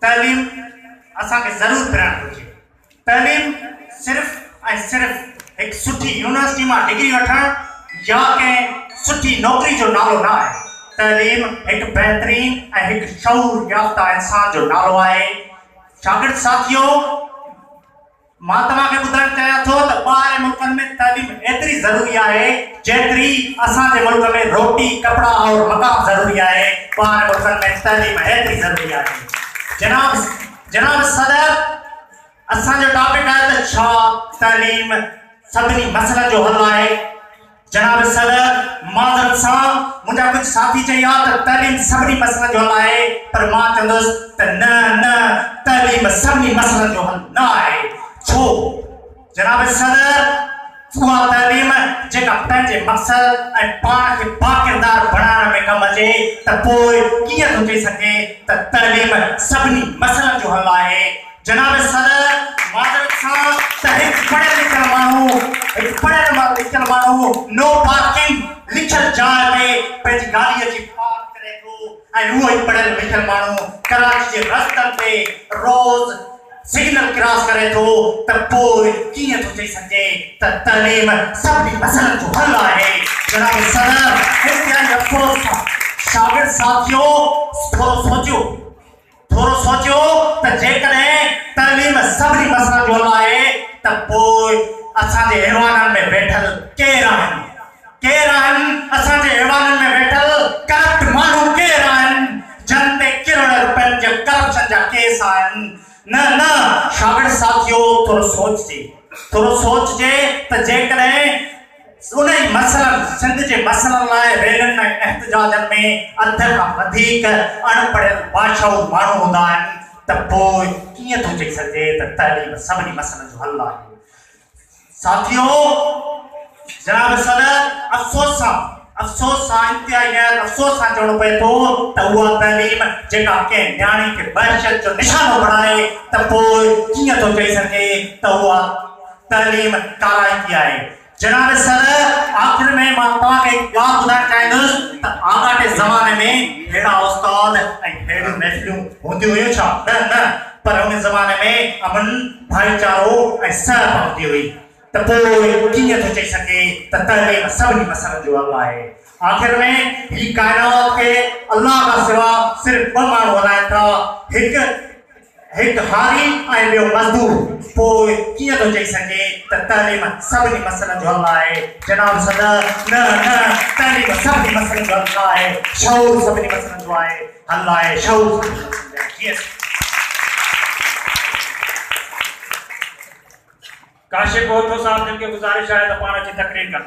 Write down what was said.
तालीम असा के जरूर करण घुर्जे। तालीम सिर्फ ऐं सिर्फ एक सुठी यूनिवर्सिटी में डिग्री वठण या के सुठी नौकरी जो नालो ना है। तालीम एक बेहतरीन ऐं एक शऊर याफ्ता इंसान जो नालो है। शागिर्द साथियों, मां तव्हांखे ॿुधाइण चाहियां थो त ॿाहिरि मुल्कनि में तालीम एतिरी ज़रूरी आहे जेतिरी असांजे मुल्क में रोटी कपड़ा और मकान ज़रूरी आहे। ॿाहिरि मुल्कनि में तालीम एतिरी ज़रूरी आहे। जनाब सदर, असांजो टॉपिक आहे त छा तालीम सभिनी मसइलनि जो हल आहे। जनाब सदर, माज़रत सां मुंहिंजा कुझु साथी चई हा त तालीम सभिनी मसइलनि जो हल आहे, पर मां चवंदुसि त न, तालीम सभिनी मसइलनि जो हल न आहे। छो? जनाब सदर, उहा तालीम जेका पंहिंजे मक़सद ऐं पाण खे बाकिरदार बणाइण में कमु अचे त पोइ कीअं थो चई सघे त तालीम सभिनी मसइलनि जो हल आहे। जनाब सदर, माज़रत सां त हिकु पढ़ियल लिखियल माण्हू नो पार्किंग लिखियल जाइ ते पंहिंजी गाॾी अची पार्क करे थो ऐं उहो ई पढ़ियल लिखियल माण्हू कराची जे रस्तनि ते रोज़ सिग्नल क्रॉस करे थो त पोइ कीअं थो चई सघे त तालीम सभिनी मसइलनि जो हल आहे। जनाब सदर, इंतहाई अफ़सोस सां शागिर्द साथियों थोरो सोचियो त जेकॾहिं तालीम सभिनी मसइलनि जो हल आहे त पोइ असांजे ऐवाननि में वेठल केरु आहिनि? असांजे ऐवाननि में वेठल करप्ट माण्हू केरु आहिनि जन ते किरोड़ रुपयनि जे करप्शन जा केस आहिनि? न, शागिर्द साथियों, थोरो सोचजे त जेकॾहिं उन ई मसइलनि सिंध जे मसइलनि लाइ रैलियुनि ऐं एहतजाजनि में अध खां वधीक अणपढ़ियल बादशाहू माण्हू हूंदा आहिनि त पोइ कीअं थो चई सघे त तालीम सभिनी मसइलनि जो हल आहे। साथियों, जनाब सदर, अफ़सोस सां इंतहाई अफ़सोस सां चवणो पए थो त उहा तालीम जेका कंहिं न्याणी खे बहशत जो निशानो बणाए त पोइ कीअं थो चई सघे त उहा तालीम काराइती आहे। जनाब सदर, आख़िर में मां तव्हांखे हिकु ॻाल्हि ॿुधाइणु चाहींदुसि त आगाटे ज़माने में अहिड़ा उस्ताद ऐं अहिड़ियूं महफ़िलूं हूंदियूं हुयूं छा? न, पर उन ज़माने में अमन, भाईचारो ऐं सहब हूंदी हुई त पोइ कीअं थो चई सघे त तालीम सभिनी मसइलनि जो हल आहे। आख़िर में ही काइनात खे अल्लाह खां सिवा सिर्फ़ ॿ माण्हू हलाइनि था, हिकु हारी ऐं ॿियो मज़दूर। पोइ कीअं थो चई सघे त तालीम सभिनी मसइलनि जो हल आहे। जनाब सदर, न, तालीम सभिनी मसइलनि जो हल आहे। शऊर सभिनी मसइलनि जो आहे, हल आहे शऊर। काशिफ ओठो साहब, जिनके गुजारिश है तो पाण अची तकरीर कर।